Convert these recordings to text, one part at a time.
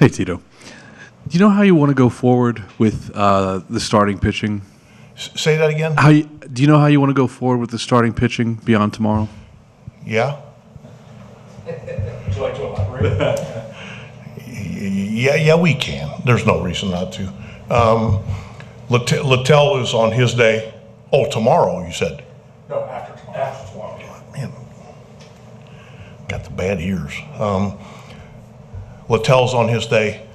Hey, Tito. Do you know how you want to go forward with the starting pitching? Say that again? Do you know how you want to go forward with the starting pitching beyond tomorrow? Yeah? Would you like to elaborate? Yeah, we can. There's no reason not to. Littell is on his day. Oh, tomorrow, you said? No, after tomorrow. After tomorrow. Man, got the bad ears. Littell's on his day,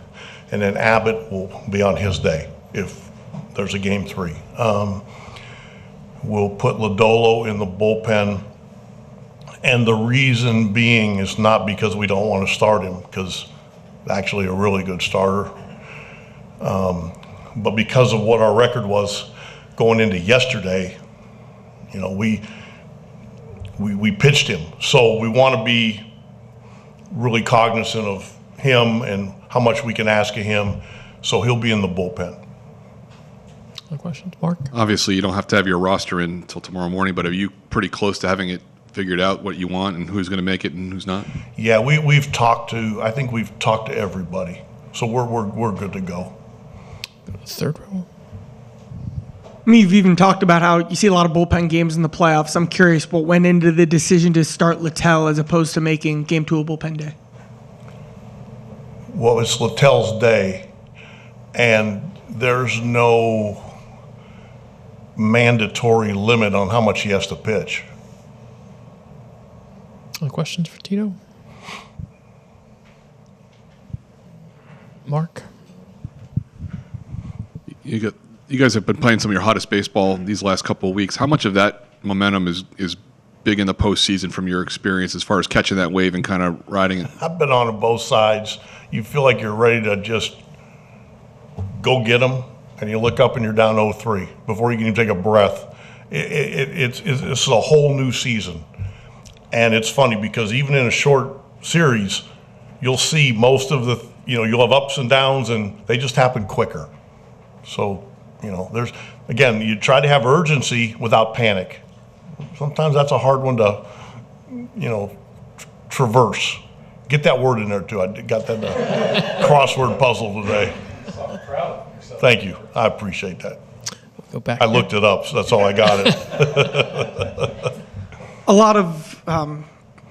and then Abbott will be on his day if there's a game 3. We'll put Lodolo in the bullpen, and the reason being is not because we don't want to start him, because actually a really good starter, but because of what our record was going into yesterday. You know, we pitched him, so we want to be really cognizant of him and how much we can ask of him, so he'll be in the bullpen. Other questions, Mark? Obviously, you don't have to have your roster in until tomorrow morning, but are you pretty close to having it figured out, what you want and who's going to make it and who's not? Yeah, we've talked to. I think we've talked to everybody, so we're good to go. Third row. I mean, you've even talked about how you see a lot of bullpen games in the playoffs. I'm curious what went into the decision to start Littell as opposed to making Game 2 a bullpen day. Well, it's Littell's day, and there's no mandatory limit on how much he has to pitch. Other questions for Tito? Mark? You guys have been playing some of your hottest baseball these last couple of weeks. How much of that momentum is big in the postseason from your experience as far as catching that wave and kind of riding it? I've been on both sides. You feel like you're ready to just go get them, and you look up and you're down 0-3 before you can even take a breath. It's a whole new season. And it's funny because even in a short series, you'll see most of the, you'll have ups and downs, and they just happen quicker. So, there's, again, you try to have urgency without panic. Sometimes that's a hard one to, traverse. Get that word in there, too. I got that crossword puzzle today. I'm proud of yourself. Thank you. I appreciate that. Go back. I looked it up, so that's all I got it. A lot of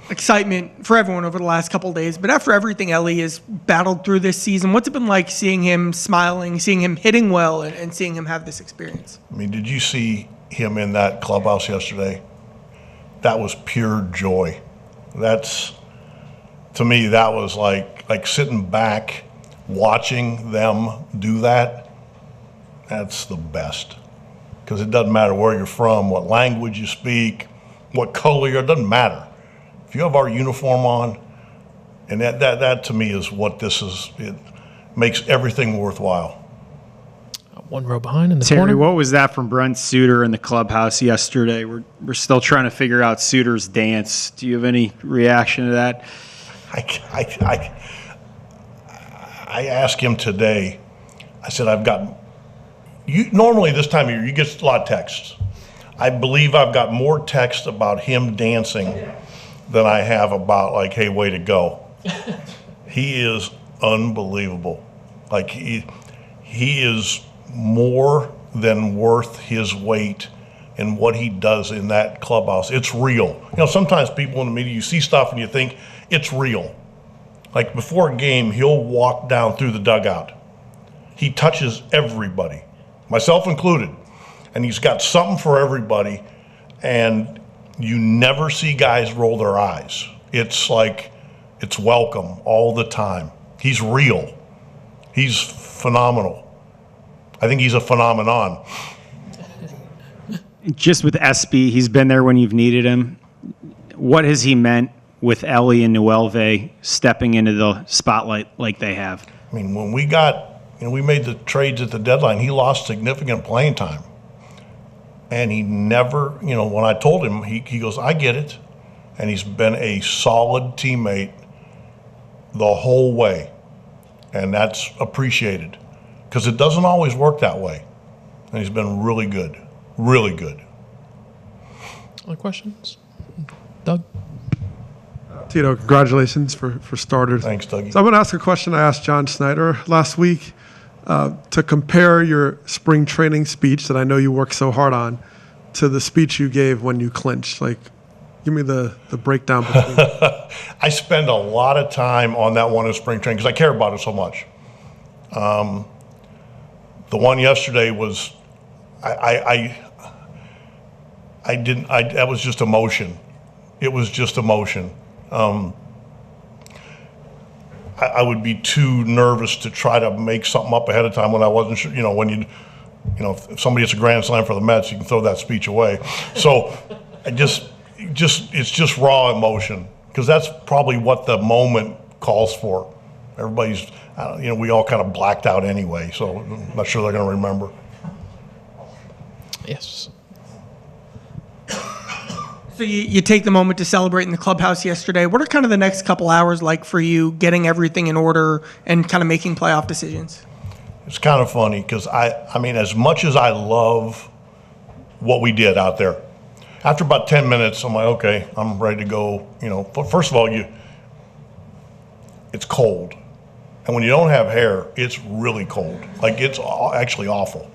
excitement for everyone over the last couple of days, but after everything Ellie has battled through this season, what's it been like seeing him smiling, seeing him hitting well, and seeing him have this experience? I mean, did you see him in that clubhouse yesterday? That was pure joy. To me, that was like sitting back, watching them do that. That's the best. Because it doesn't matter where you're from, what language you speak, what color you're, it doesn't matter. If you have our uniform on, and that to me is what this is, it makes everything worthwhile. One row behind in the Terry, corner. what was that from Brent Suter in the clubhouse yesterday? We're still trying to figure out Suter's dance. Do you have any reaction to that? I asked him today, I said, normally this time of year, you get a lot of texts. I believe I've got more text about him dancing than I have about hey, way to go. He is unbelievable. He is more than worth his weight in what he does in that clubhouse. It's real. Sometimes people in the media, you see stuff and you think it's real. Like before a game, he'll walk down through the dugout. He touches everybody, myself included. And he's got something for everybody, and you never see guys roll their eyes. It's like it's welcome all the time. He's real. He's phenomenal. I think he's a phenomenon. Just with SB, he's been there when you've needed him. What has he meant with Ellie and Nuelve stepping into the spotlight like they have? I mean, when we made the trades at the deadline, he lost significant playing time. And he never, when I told him, he goes, I get it. And he's been a solid teammate the whole way. And that's appreciated. Because it doesn't always work that way. And he's been really good. Really good. Other questions? Doug? Tito, congratulations for starters. Thanks, Dougie. So I'm going to ask a question I asked John Snyder last week to compare your spring training speech that I know you worked so hard on to the speech you gave when you clinched. Like, give me the breakdown between. I spend a lot of time on that one in spring training because I care about it so much. The one yesterday was, that was just emotion. It was just emotion. I would be too nervous to try to make something up ahead of time when I wasn't sure, if somebody hits a grand slam for the Mets, you can throw that speech away. So it's just raw emotion because that's probably what the moment calls for. Everybody's, we all kind of blacked out anyway, so I'm not sure they're going to remember. Yes. So you take the moment to celebrate in the clubhouse yesterday. What are kind of the next couple hours like for you, getting everything in order and kind of making playoff decisions? It's kind of funny because I mean, as much as I love what we did out there, after about 10 minutes, I'm like, okay, I'm ready to go. But first of all, it's cold. And when you don't have hair, it's really cold. Like, it's actually awful.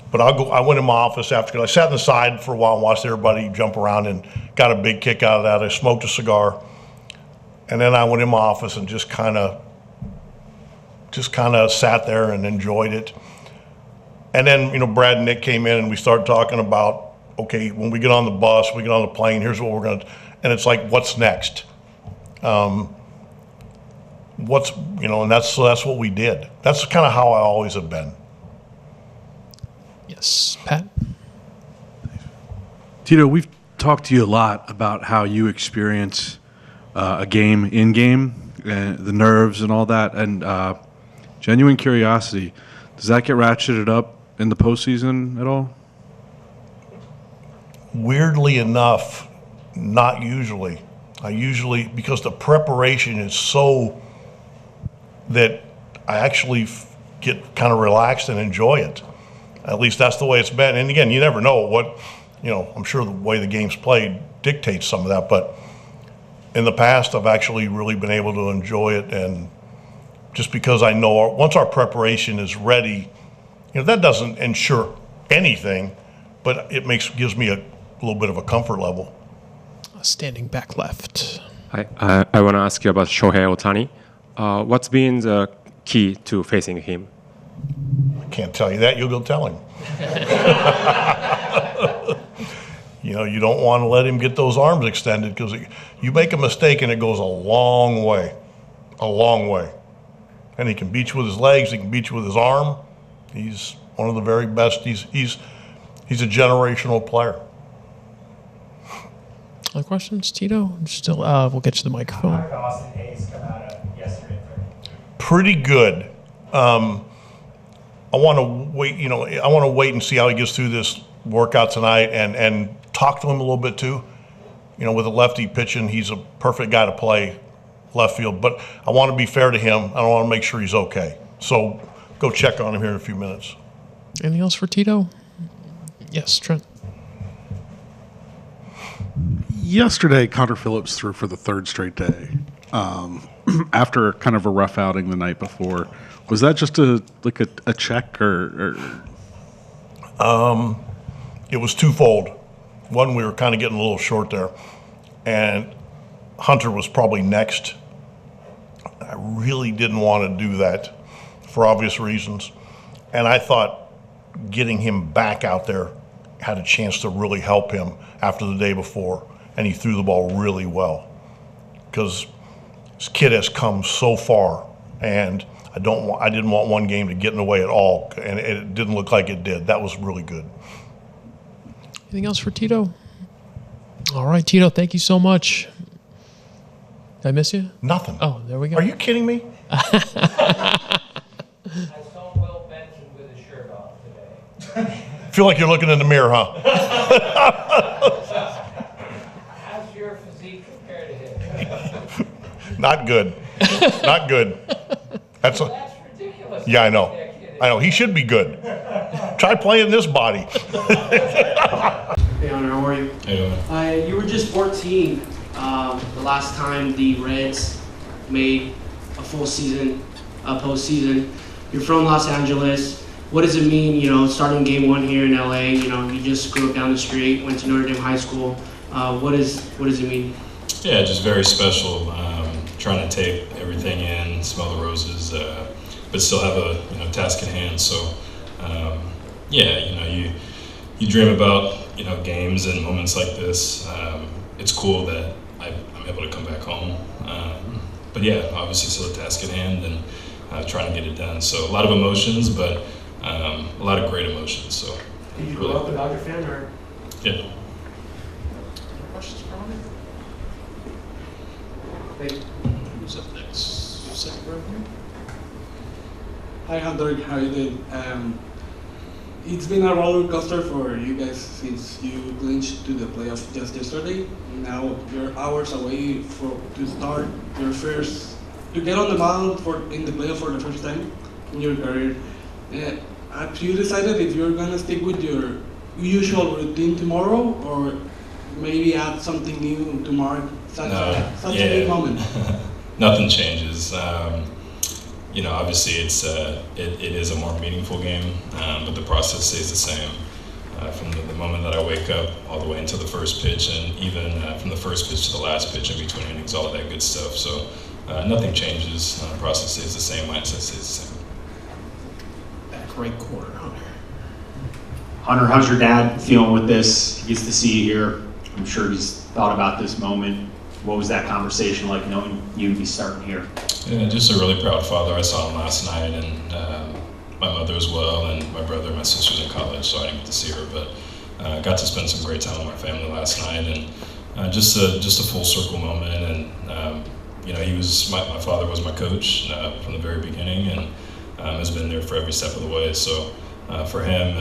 But I went in my office after, I sat in the side for a while and watched everybody jump around and got a big kick out of that. I smoked a cigar. And then I went in my office and just kind of sat there and enjoyed it. And then, Brad and Nick came in and we started talking about, okay, when we get on the bus, we get on the plane, here's what we're going to, and it's like, what's next? And that's what we did. That's kind of how I always have been. Yes, Pat. Tito, we've talked to you a lot about how you experience a game in-game, and the nerves and all that, and genuine curiosity. Does that get ratcheted up in the postseason at all? Weirdly enough, not usually. Because the preparation is so that I actually get kind of relaxed and enjoy it. At least that's the way it's been. And again, you never know what, I'm sure the way the game's played dictates some of that. But in the past, I've actually really been able to enjoy it. And just because I know once our preparation is ready, that doesn't ensure anything, but it gives me a little bit of a comfort level. Standing back left. I want to ask you about Shohei Ohtani. What's been the key to facing him? I can't tell you that. You'll go tell him. You don't want to let him get those arms extended because you make a mistake and it goes a long way. And he can beat you with his legs. He can beat you with his arm. He's one of the very best. He's a generational player. Other questions, Tito? Still, we'll get you the microphone. How did Austin Hayes come out of yesterday? Pretty good. I want to wait. I want to wait and see how he gets through this workout tonight, and talk to him a little bit too. With a lefty pitching, he's a perfect guy to play left field. But I want to be fair to him. I want to make sure he's okay. So go check on him here in a few minutes. Anything else for Tito? Yes, Trent. Yesterday, Connor Phillips threw for the third straight day after kind of a rough outing the night before. Was that just a check or? It was twofold. One, we were kind of getting a little short there, and Hunter was probably next. I really didn't want to do that for obvious reasons, and I thought getting him back out there had a chance to really help him after the day before, and he threw the ball really well because this kid has come so far, and I didn't want one game to get in the way at all, and it didn't look like it did. That was really good. Anything else for Tito? All right, Tito, thank you so much. Did I miss you? Nothing. Oh, there we go. Are you kidding me? I saw Will Benson with his shirt off today. Feel like you're looking in the mirror, huh? How's your physique compared to his? Not good. Not good. That's ridiculous. Yeah, I know. He should be good. Try playing this body. Hey, Hunter, how are you? Hey, You were just 14 The last time the Reds made a full season, postseason. You're from Los Angeles. What does it mean, starting game one here in LA? You just grew up down the street, went to Notre Dame High School. What does it mean? Yeah, just very special. Trying to take everything in, smell the roses, but still have a task at hand. So, you dream about games and moments like this. It's cool that I'm able to come back home. But yeah, obviously still a task at hand and trying to get it done. So a lot of emotions, but a lot of great emotions. So. Did you grow up a Dodger fan, or? Yeah. Questions for Hunter? Who's up next? Second row here. Hi Hunter, how you doing? It's been a roller coaster for you guys since you clinched to the playoff just yesterday. Now you're hours away to start your to get on the mound in the playoff for the first time in your career. Have you decided if you're gonna stick with your usual routine tomorrow, or maybe add something new to mark such a big moment? Nothing changes. Obviously it is a more meaningful game, but the process stays the same. From the moment that I wake up all the way until the first pitch, and even from the first pitch to the last pitch in between innings, all of that good stuff. So nothing changes. The process stays the same. Mindset stays the same. Back right corner, Hunter. Hunter, how's your dad feeling with this? He gets to see you here. I'm sure he's thought about this moment. What was that conversation like, knowing you'd be starting here? Yeah, just a really proud father. I saw him last night, and my mother as well, and my brother and my sister's in college, so I didn't get to see her, but got to spend some great time with my family last night, and just a full circle moment. And he was my father was my coach from the very beginning, and has been there for every step of the way. So for him,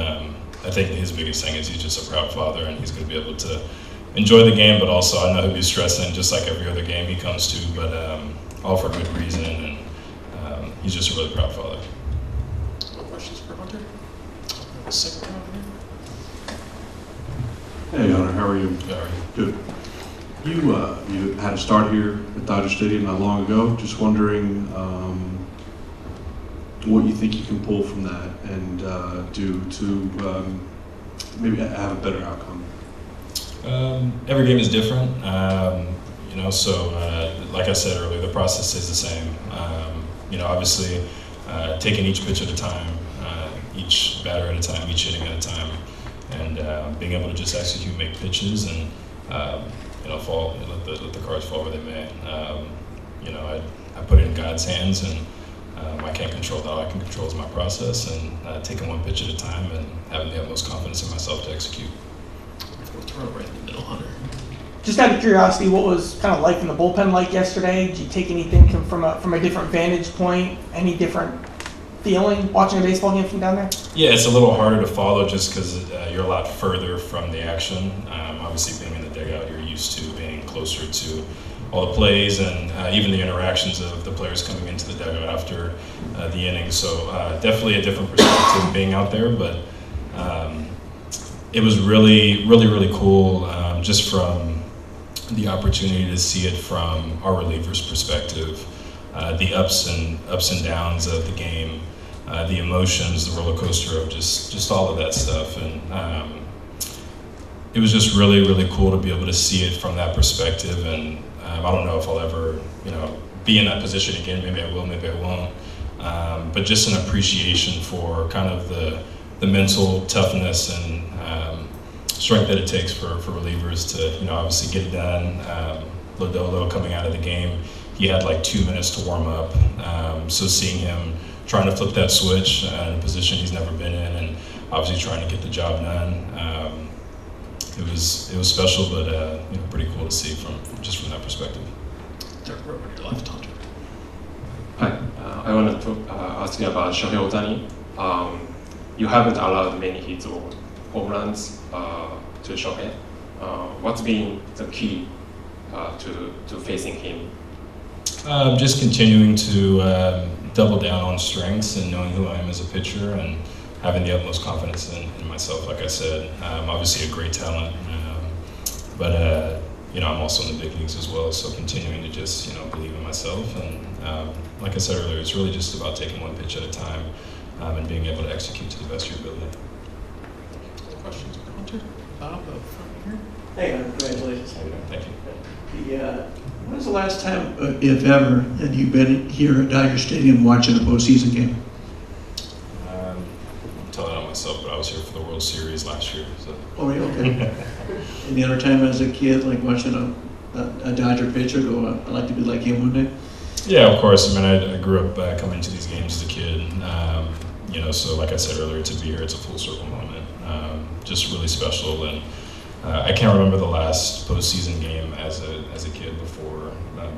I think his biggest thing is he's just a proud father, and he's going to be able to enjoy the game, but also I know he'll be stressing just like every other game he comes to, but all for good reason, and he's just a really proud father. Questions for Hunter? Second row here. Hey Hunter, how are you? How are you? Good. You had a start here at Dodger Stadium not long ago. Just wondering what you think you can pull from that and do to maybe have a better outcome. Every game is different, so like I said earlier, the process is the same. Obviously taking each pitch at a time, each batter at a time, each inning at a time, and being able to just execute, make pitches, and fall, let the cards fall where they may. I put it in God's hands, and I can't control that. All I can control is my process, and taking one pitch at a time, and having the utmost confidence in myself to execute. Fourth row right in the middle, Hunter. Just out of curiosity, what was kind of life in the bullpen like yesterday? Did you take anything from a different vantage point? Any different feeling watching a baseball game from down there? Yeah, it's a little harder to follow just because you're a lot further from the action. Obviously, being in the dugout, you're used to being closer to all the plays and even the interactions of the players coming into the dugout after the inning. So definitely a different perspective being out there, but it was really, really, really cool just from the opportunity to see it from our relievers' perspective, the ups and downs of the game, the emotions, the roller coaster of just all of that stuff, and it was just really, really cool to be able to see it from that perspective. And I don't know if I'll ever, be in that position again. Maybe I will, maybe I won't. But just an appreciation for kind of the mental toughness and strength that it takes for relievers to, obviously get it done. Lodolo coming out of the game, he had like 2 minutes to warm up. So seeing him trying to flip that switch in a position he's never been in, and obviously trying to get the job done, it was special, but pretty cool to see from that perspective. Third row on your left, Hunter. Hi, I wanted to ask you about Shohei Ohtani. You haven't allowed many hits or home runs to Shohei. What's been the key to facing him? Just continuing to double down on strengths and knowing who I am as a pitcher, and having the utmost confidence in myself. Like I said, obviously a great talent, but I'm also in the big leagues as well. So continuing to just, believe in myself. And like I said earlier, it's really just about taking one pitch at a time and being able to execute to the best of your ability. Questions for Hunter? Bob, up front here. Hey, congratulations. Thank you. When was the last time, if ever, that you've been here at Dodger Stadium watching a postseason game? I'm telling on myself, but I was here for the World Series last year. So. Oh, yeah, okay. Any other time as a kid, like watching a Dodger pitcher go, I'd like to be like him one day? Yeah, of course. I mean, I grew up coming to these games as a kid. So like I said earlier, to be here, it's a full circle moment. Just really special. And I can't remember the last postseason game as a kid before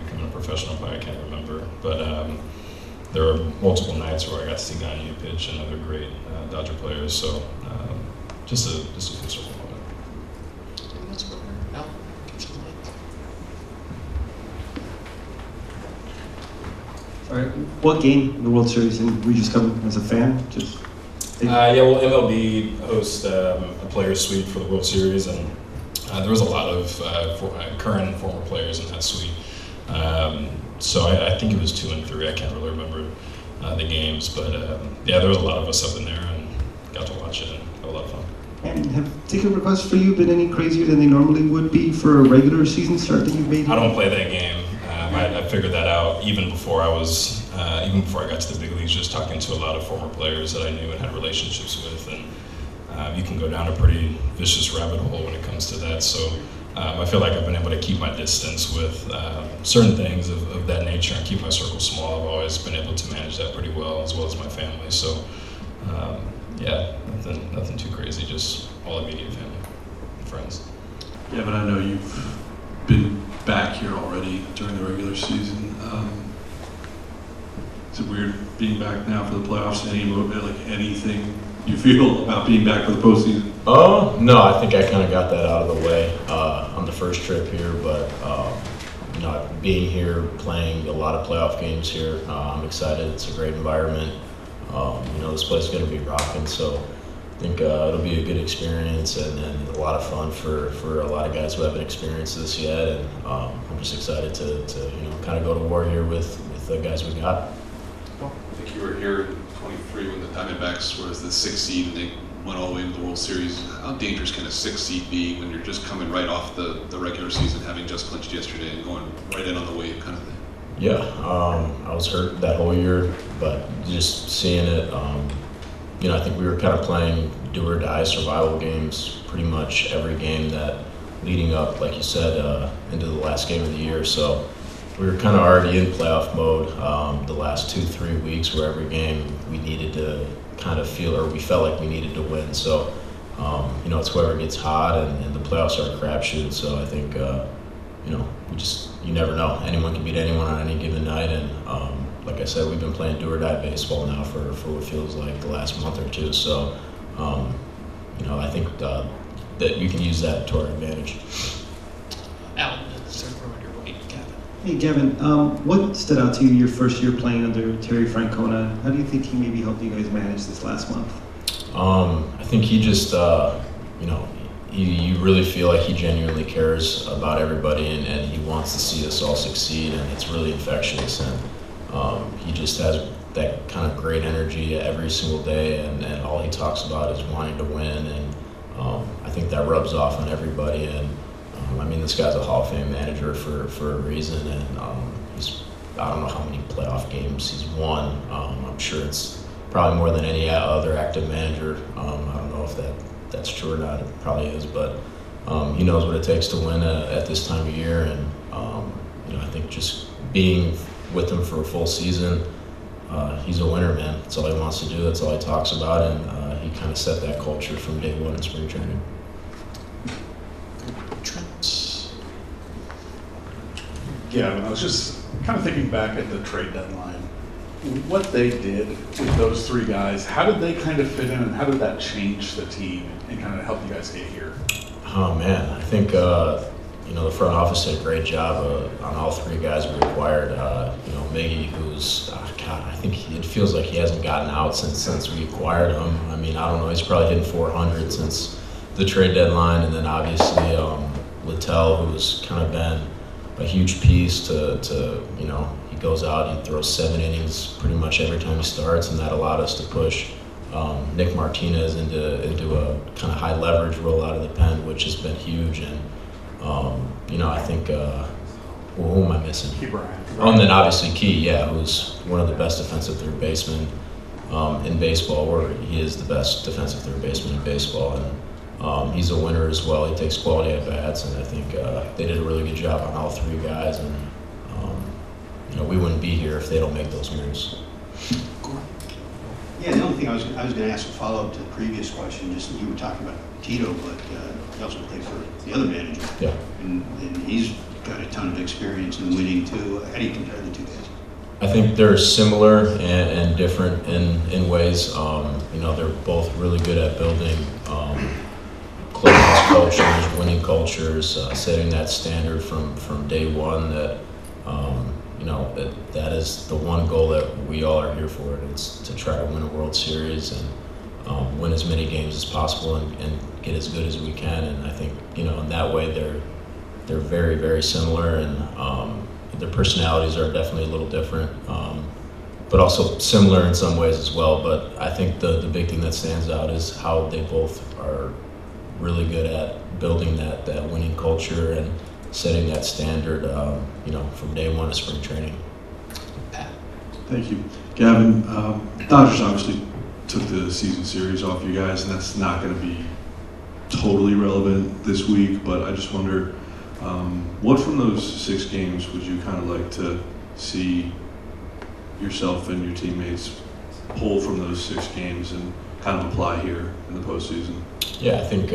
becoming a professional player. I can't remember. But there were multiple nights where I got to see Gagne pitch and other great Dodger players. So just a full circle moment. All right. What game in the World Series and were you just coming as a fan? MLB hosts a players suite for the World Series, and there was a lot of current and former players in that suite. So I think it was 2 and 3. I can't really remember the games, but there was a lot of us up in there and got to watch it and had a lot of fun. And have ticket requests for you been any crazier than they normally would be for a regular season start that you've made? I don't play that game. I figured that out even before I got to the big leagues, just talking to a lot of former players that I knew and had relationships with, and you can go down a pretty vicious rabbit hole when it comes to that. So I feel like I've been able to keep my distance with certain things of that nature and keep my circle small. I've always been able to manage that pretty well as my family. So nothing too crazy, just all immediate family, friends. Yeah, but I know you've been back here already during the regular season. Is it weird being back now for the playoffs? Anything you feel about being back for the postseason? No, I think I kind of got that out of the way on the first trip here, but being here, playing a lot of playoff games here, I'm excited. It's a great environment. This place is going to be rocking, so I think it'll be a good experience and a lot of fun for a lot of guys who haven't experienced this yet. And I'm just excited to kind of go to war here with the guys we got. I think you were here in 23 when the Diamondbacks was the 6th seed and they went all the way into the World Series. How dangerous can a 6th seed be when you're just coming right off the regular season, having just clinched yesterday and going right in on the wave kind of thing? Yeah, I was hurt that whole year, but just seeing it, I think we were kind of playing do or die survival games pretty much every game that leading up, like you said, into the last game of the year. So we were kind of already in playoff mode the last 2-3 weeks, where every game we needed to kind of we felt like we needed to win. So, it's whoever gets hot, and the playoffs are a crapshoot. So I think, you never know. Anyone can beat anyone on any given night. And like I said, we've been playing do or die baseball now for what feels like the last month or two. So, I think that you can use that to our advantage. Alan, your right, Gavin. Hey, Gavin, what stood out to you your first year playing under Terry Francona? How do you think he maybe helped you guys manage this last month? I think he just, you really feel like he genuinely cares about everybody and he wants to see us all succeed, and it's really infectious. And he just has that kind of great energy every single day, and all he talks about is wanting to win. And I think that rubs off on everybody. And this guy's a Hall of Fame manager for a reason, and I don't know how many playoff games he's won. I'm sure it's probably more than any other active manager. I don't know if that's true or not. It probably is, but he knows what it takes to win at this time of year. And I think just being with him for a full season, he's a winner, man. That's all he wants to do. That's all he talks about, and he kind of set that culture from day one in spring training. Yeah, I was just kind of thinking back at the trade deadline. What they did with those three guys, how did they kind of fit in, and how did that change the team and kind of help you guys get here? Oh, man, I think, the front office did a great job on all three guys we acquired. Miggy, who's, I think it feels like he hasn't gotten out since we acquired him. I don't know, he's probably hitting 400 since the trade deadline. And then obviously Littell, who's kind of been a huge piece to he goes out, he throws 7 innings pretty much every time he starts, and that allowed us to push Nick Martinez into a kind of high leverage roll out of the pen, which has been huge. And I think who am I missing? Key Bryant. Oh, and then obviously Key, who's one of the best defensive third basemen in baseball, or he is the best defensive third baseman in baseball, and he's a winner as well. He takes quality at bats, and I think they did a really good job on all 3 guys, and we wouldn't be here if they don't make those moves. Yeah, the only thing I was going to ask a follow-up to the previous question, just you were talking about Tito, but he also played for the other manager. Yeah. And he's got a ton of experience in winning too. How do you compare the 2 guys? I think they're similar and different in ways. They're both really good at building clubhouse cultures, winning cultures, setting that standard from day one that that is the one goal that we all are here for. It's to try to win a World Series and win as many games as possible and get as good as we can. And I think, in that way they're very, very similar, and their personalities are definitely a little different, but also similar in some ways as well. But I think the big thing that stands out is how they both are really good at building that winning culture and setting that standard, from day one of spring training. Thank you. Gavin, Dodgers obviously took the season series off you guys, and that's not going to be totally relevant this week, but I just wonder, what from those 6 games would you kind of like to see yourself and your teammates pull from those 6 games and kind of apply here in the postseason? Yeah, I think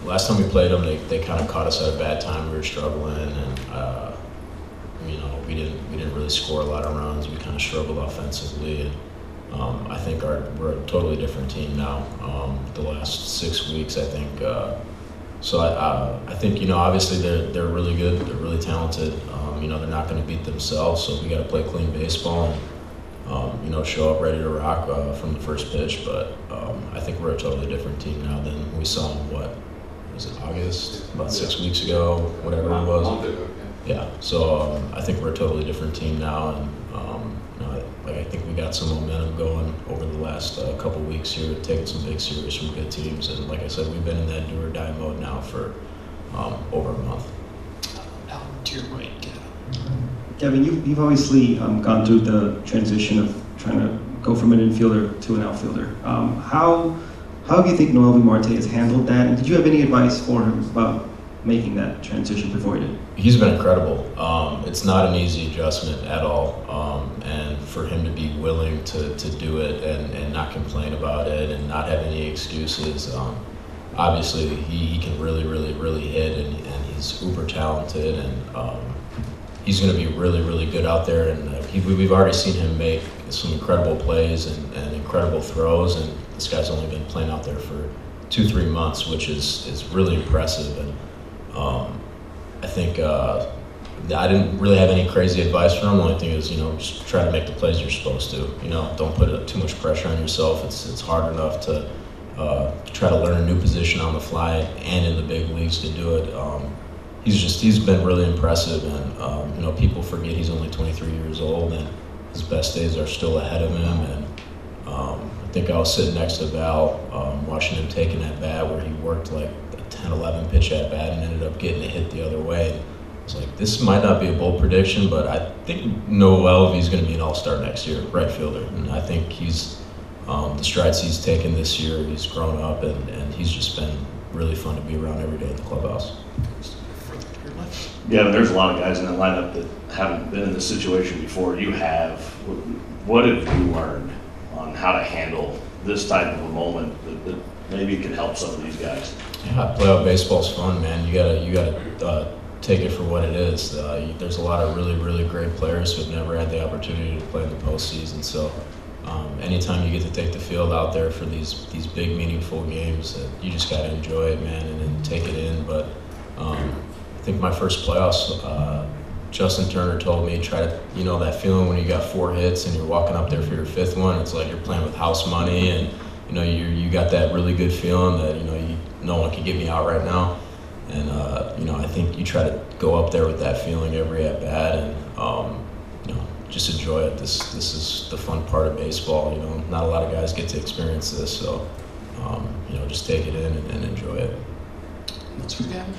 last time we played them, they kind of caught us at a bad time. We were struggling, and we didn't really score a lot of runs. We kind of struggled offensively, and I think we're a totally different team now. The last 6 weeks, I think. So I think obviously they're really good. They're really talented. They're not going to beat themselves, so we got to play clean baseball and show up ready to rock from the first pitch. But I think we're a totally different team now than we saw in was it August? About 6 weeks ago, whatever it was. Yeah. So I think we're a totally different team now, and I think we got some momentum going over the last couple weeks here, taking some big series from good teams, and like I said, we've been in that do or die mode now for over a month. To your right, Gavin, you've obviously gone through the transition of trying to go from an infielder to an outfielder. How do you think Noelvi Marte has handled that, and did you have any advice for him about making that transition before he did? He's been incredible. It's not an easy adjustment at all, and for him to be willing to do it and not complain about it and not have any excuses. Obviously, he can really, really, really hit, and he's uber talented, and he's going to be really, really good out there. And we've already seen him make some incredible plays and incredible throws, and this guy's only been playing out there for 2-3 months, which is really impressive. And I think I didn't really have any crazy advice for him. The only thing is, just try to make the plays you're supposed to. Don't put too much pressure on yourself. It's hard enough to try to learn a new position on the fly and in the big leagues to do it. He's been really impressive, and people forget he's only 23 years old, and his best days are still ahead of him. And I think I was sitting next to Val, watching him taking that bat where he worked like a 10-11 pitch at bat and ended up getting it hit the other way. It's like, this might not be a bold prediction, but I think Noelvi's going to be an all-star next year, right fielder. And I think he's the strides he's taken this year, he's grown up, and he's just been really fun to be around every day at the clubhouse. Yeah, there's a lot of guys in that lineup that haven't been in this situation before. You have. What have you learned on how to handle this type of a moment that maybe can help some of these guys? Yeah, playoff baseball's fun, man. You gotta take it for what it is. There's a lot of really, really great players who've never had the opportunity to play in the postseason. So anytime you get to take the field out there for these big, meaningful games, you just gotta enjoy it, man, and take it in. But I think my first playoffs, Justin Turner told me, try to, that feeling when you got 4 hits and you're walking up there for your 5th one. It's like you're playing with house money, and you got that really good feeling that no one can get me out right now. And you know, I think you try to go up there with that feeling every at bat, and you know, just enjoy it. This is the fun part of baseball. You know, not a lot of guys get to experience this, so you know, just take it in and enjoy it. That's for Gavin.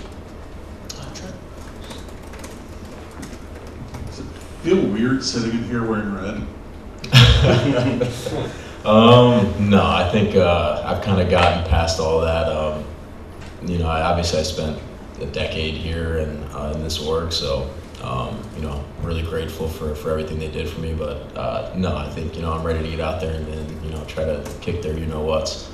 Does it feel weird sitting in here wearing red? No, I think I've kind of gotten past all that. You know, I spent a decade here and in this org, so you know, really grateful for everything they did for me. But no, I think, you know, I'm ready to get out there and you know, try to kick their you know whats.